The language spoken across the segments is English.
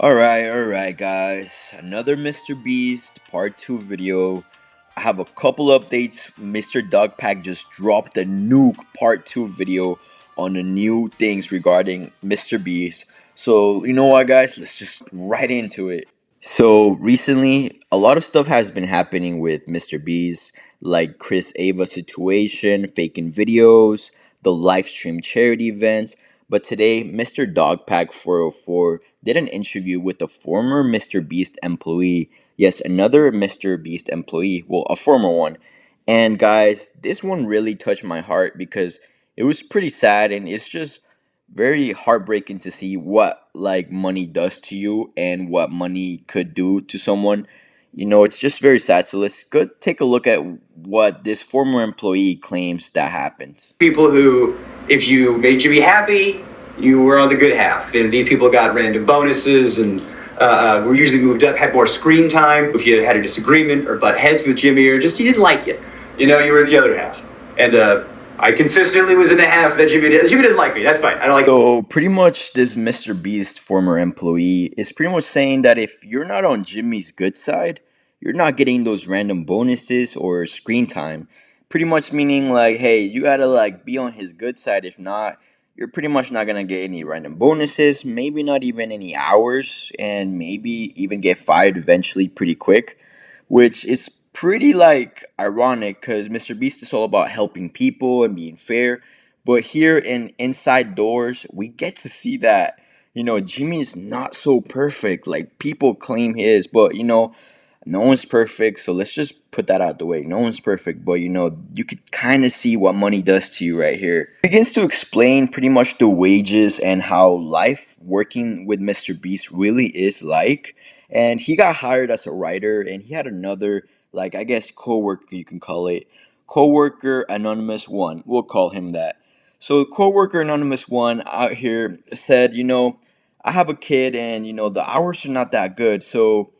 Alright, guys. Another MrBeast Part 2 video. I have a couple updates. Mr. Dogpack just dropped a nuke Part 2 video on the new things regarding MrBeast. So, you know what, guys? Let's just right into it. So recently, a lot of stuff has been happening with MrBeast, like Chris Ava situation, faking videos, the live stream charity events. But today, Mr. Dogpack 404 did an interview with a former MrBeast employee. Yes, another MrBeast employee. Well, a former one. And guys, this one really touched my heart because it was pretty sad and it's just very heartbreaking to see what like money does to you and what money could do to someone. It's just very sad. So let's go take a look at what this former employee claims that happens. People who, if you made Jimmy happy, you were on the good half. And these people got random bonuses and were usually moved up, had more screen time. If you had a disagreement or butt heads with Jimmy or just he didn't like you, you were in the other half. And I consistently was in the half that Jimmy doesn't like me. That's fine. I don't like. So pretty much this MrBeast former employee is pretty much saying that if you're not on Jimmy's good side, you're not getting those random bonuses or screen time. Pretty much meaning like, hey, you gotta like be on his good side. If not, you're pretty much not gonna get any random bonuses, maybe not even any hours, and maybe even get fired eventually pretty quick, which is pretty like ironic because MrBeast is all about helping people and being fair. But here in Inside Doors, we get to see that, Jimmy is not so perfect. Like people claim he is, but no one's perfect. So let's just put that out the way. No one's perfect, but you could kind of see what money does to you right here. It begins to explain pretty much the wages and how life working with MrBeast really is like. And he got hired as a writer, and he had another, like, I guess, coworker, you can call it. Coworker Anonymous One. We'll call him that. So, coworker Anonymous One out here said, I have a kid, and, the hours are not that good. So,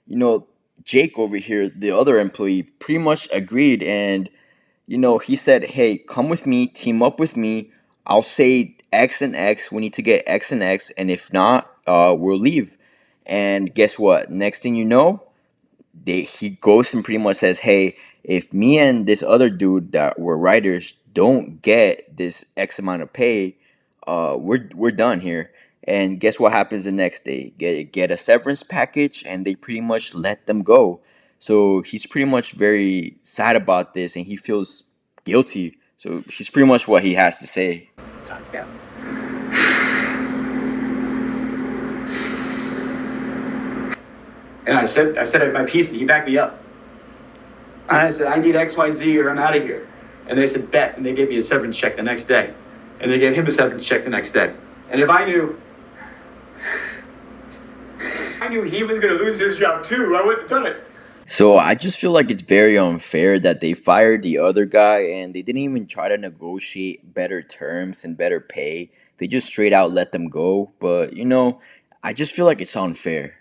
you know, Jake over here, the other employee, pretty much agreed. And, he said, hey, come with me, team up with me. I'll say X and X. We need to get X and X. And if not, we'll leave. And guess what? Next thing you know, he goes and pretty much says, "Hey, if me and this other dude that were writers don't get this X amount of pay, we're done here." And guess what happens the next day? Get a severance package, and they pretty much let them go. So he's pretty much very sad about this, and he feels guilty. So he's pretty much what he has to say. Yeah. And I said my piece, and he backed me up. And I said, I need X, Y, Z, or I'm out of here. And they said, bet. And they gave me a severance check the next day. And they gave him a severance check the next day. And if I knew he was going to lose his job too, I wouldn't have done it. So I just feel like it's very unfair that they fired the other guy and they didn't even try to negotiate better terms and better pay. They just straight out let them go. But I just feel like it's unfair.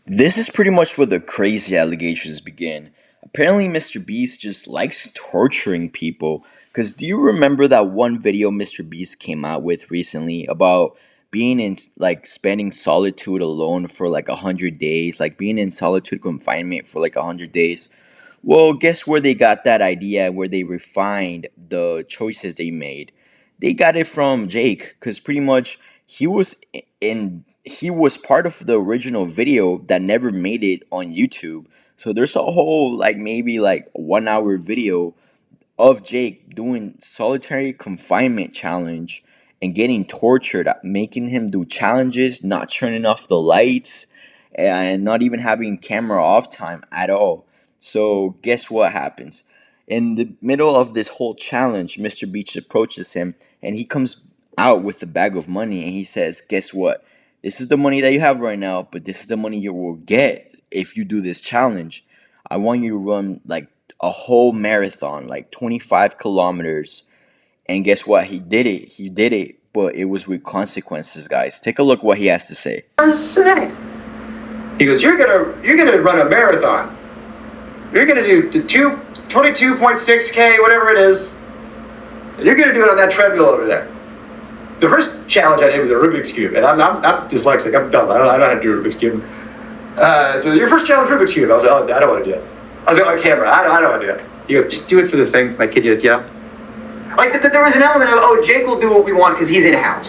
This is pretty much where the crazy allegations begin. Apparently MrBeast just likes torturing people. Because do you remember that one video MrBeast came out with recently about being in, like, spending solitude alone for like 100 days, like being in solitude confinement for like 100 days? Well, guess where they got that idea, where they refined the choices they made? They got it from Jake, because pretty much he was part of the original video that never made it on YouTube. So there's a whole like maybe like 1 hour video of Jake doing solitary confinement challenge and getting tortured, making him do challenges, not turning off the lights, and not even having camera off time at all. So guess what happens? In the middle of this whole challenge, MrBeast approaches him and he comes out with a bag of money and he says, guess what? This is the money that you have right now, but this is the money you will get if you do this challenge. I want you to run like a whole marathon, like 25 kilometers. And guess what? He did it. He did it, but it was with consequences, guys. Take a look what he has to say. Today. He goes, you're gonna run a marathon. You're gonna do the 22.6K, whatever it is. And you're gonna do it on that treadmill over there. The first challenge I did was a Rubik's Cube, and I'm dyslexic. I'm dumb. I don't know how to do a Rubik's Cube. So your first challenge Rubik's Cube. I was like, oh, I don't want to do it. I was like, on camera, I don't want to do it. You go, just do it for the thing. My kid, yeah. Like there was an element of, oh, Jake will do what we want because he's in house.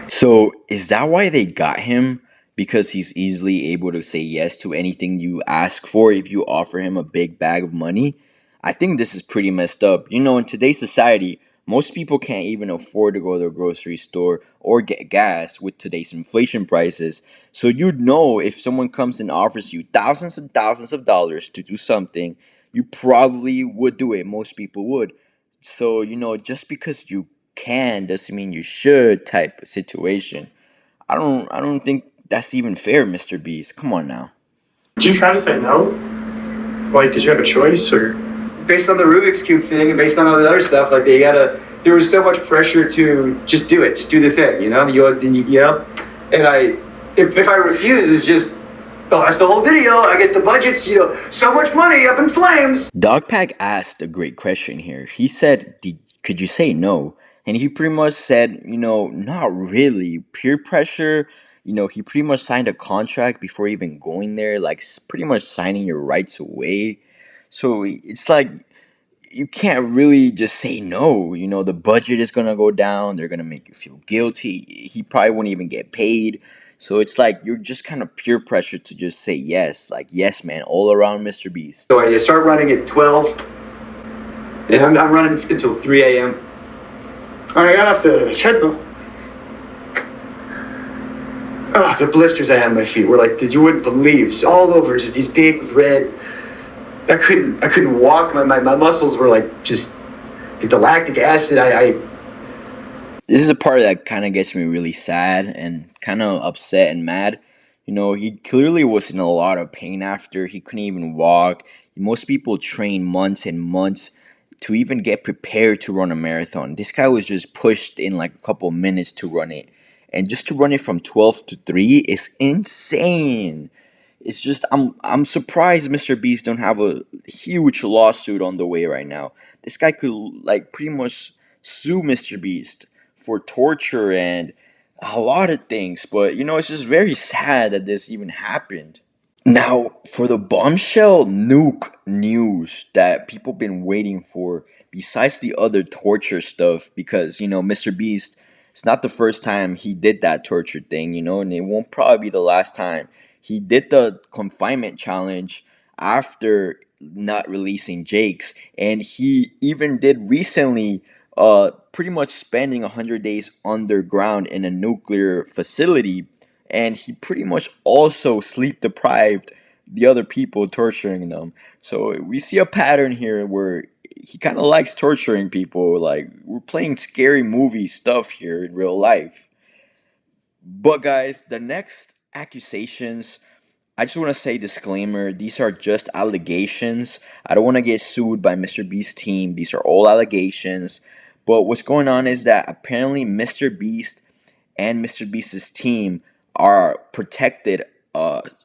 So is that why they got him? Because he's easily able to say yes to anything you ask for if you offer him a big bag of money? I think this is pretty messed up. You know, in today's society, most people can't even afford to go to the grocery store or get gas with today's inflation prices. So you'd know if someone comes and offers you thousands and thousands of dollars to do something, you probably would do it. Most people would. So, you know, just because you can doesn't mean you should type of situation. I don't think that's even fair, Mr. Beast. Come on now. Did you try to say no? Like, did you have a choice or? Based on the Rubik's Cube thing and based on all the other stuff, like there was so much pressure to just do it, just do the thing, you know? And if I refuse, it's just, oh, that's the whole video. I guess the budget's, so much money up in flames. Dogpack asked a great question here. He said, could you say no? And he pretty much said, not really. Peer pressure, he pretty much signed a contract before even going there, like pretty much signing your rights away. So it's like you can't really just say no. The budget is going to go down. They're going to make you feel guilty. He probably won't even get paid. So it's like you're just kind of peer pressure to just say yes. Like, yes, man, all around Mr. Beast. So I start running at 12, and I'm running until 3 a.m. I got off the treadmill. Oh, the blisters I had on my feet were like, you wouldn't believe, just all over, just these big red. I couldn't walk. My muscles were like just the lactic acid. This is a part that kind of gets me really sad and kind of upset and mad. He clearly was in a lot of pain after. He couldn't even walk. Most people train months and months to even get prepared to run a marathon. This guy was just pushed in like a couple minutes to run it. And just to run it from 12 to 3 is insane. It's just I'm surprised Mr. Beast don't have a huge lawsuit on the way right now. This guy could like pretty much sue Mr. Beast for torture and a lot of things, but it's just very sad that this even happened. Now, for the bombshell nuke news that people been waiting for, besides the other torture stuff, because Mr. Beast, it's not the first time he did that torture thing, and it won't probably be the last time. He did the confinement challenge after not releasing Jake's, and he even did recently pretty much spending 100 days underground in a nuclear facility, and he pretty much also sleep deprived the other people, torturing them. So we see a pattern here where he kind of likes torturing people. Like, we're playing scary movie stuff here in real life. But guys, the next accusations, I just want to say disclaimer, these are just allegations. I don't want to get sued by Mr. Beast's team. These are all allegations. But what's going on is that apparently Mr. Beast and Mr. Beast's team are protected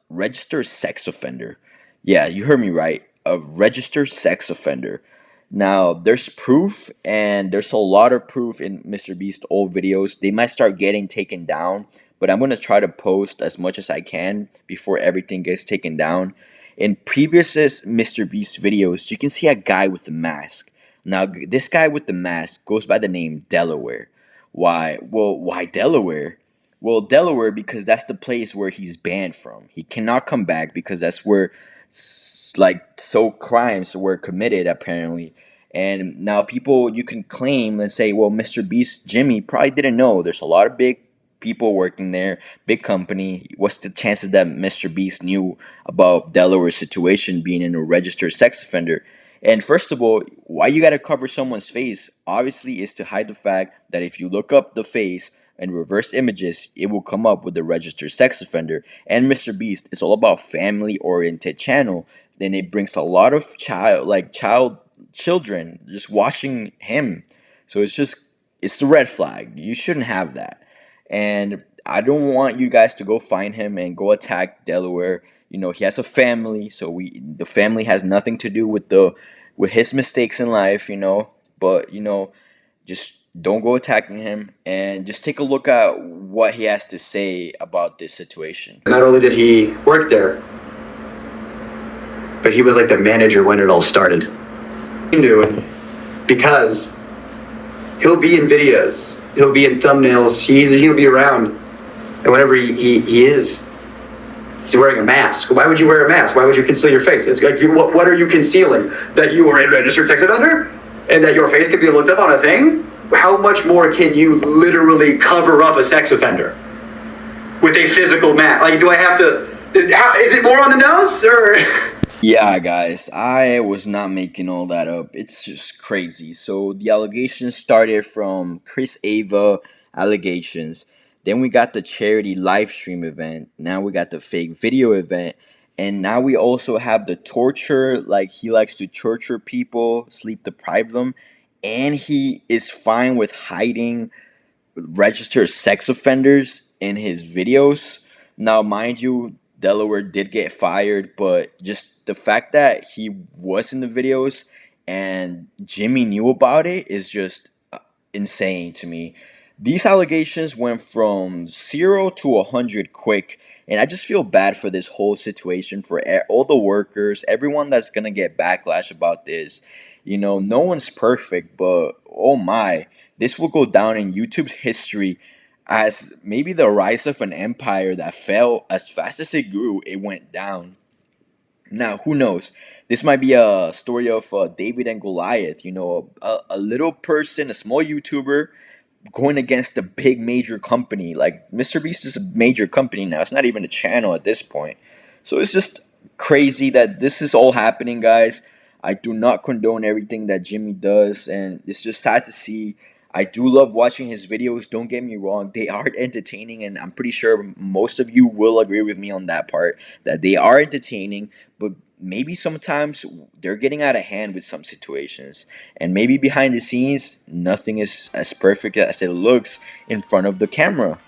registered sex offender. Yeah, you heard me right. A registered sex offender. Now, there's proof, and there's a lot of proof in Mr. Beast's old videos. They might start getting taken down, but I'm going to try to post as much as I can before everything gets taken down. In previous Mr. Beast videos, you can see a guy with a mask. Now, this guy with the mask goes by the name Delaware. Why? Well, why Delaware? Well, Delaware because that's the place where he's banned from. He cannot come back because that's where crimes were committed apparently. And now people, you can claim and say, well, Mr. Beast Jimmy probably didn't know. There's a lot of big people working there, big company. What's the chances that Mr. Beast knew about Delaware's situation being in a registered sex offender? And first of all, why you gotta cover someone's face obviously is to hide the fact that if you look up the face and reverse images, it will come up with the registered sex offender. And Mr. Beast is all about family oriented channel. Then it brings a lot of children just watching him. So it's the red flag. You shouldn't have that. And I don't want you guys to go find him and go attack Delaware. He has a family, so the family has nothing to do with his mistakes in life, but just don't go attacking him, and just take a look at what he has to say about this situation. Not only did he work there, but he was like the manager when it all started. He knew it because he'll be in videos, he'll be in thumbnails, he'll be around, and whenever he is, he's wearing a mask. Why would you wear a mask? Why would you conceal your face? It's like, what are you concealing? That you are a registered sex offender? And that your face could be looked up on a thing? How much more can you literally cover up a sex offender with a physical mask? Like, do I have to? Is it more on the nose, or? Yeah, guys, I was not making all that up. It's just crazy. So the allegations started from Chris Ava allegations. Then we got the charity live stream event. Now we got the fake video event. And now we also have the torture, like he likes to torture people, sleep deprive them. And he is fine with hiding registered sex offenders in his videos. Now, mind you, Delaware did get fired, but just the fact that he was in the videos and Jimmy knew about it is just insane to me. These allegations went from 0 to 100 quick, and I just feel bad for this whole situation for all the workers, everyone that's gonna get backlash about this. You know, no one's perfect, but oh my, this will go down in YouTube's history as maybe the rise of an empire that fell as fast as it grew, it went down. Now, who knows? This might be a story of David and Goliath. You know, a little person, a small YouTuber, going against a big major company. Like MrBeast is a major company now. It's not even a channel at this point. So it's just crazy that this is all happening, guys. I do not condone everything that Jimmy does, and it's just sad to see. I do love watching his videos, don't get me wrong. They are entertaining, and I'm pretty sure most of you will agree with me on that part, that they are entertaining, but maybe sometimes they're getting out of hand with some situations. And maybe behind the scenes, nothing is as perfect as it looks in front of the camera.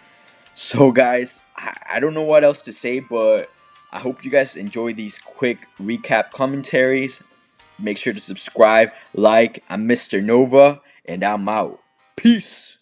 So, guys, I don't know what else to say, but I hope you guys enjoy these quick recap commentaries. Make sure to subscribe, like. I'm MrNova, and I'm out. Peace.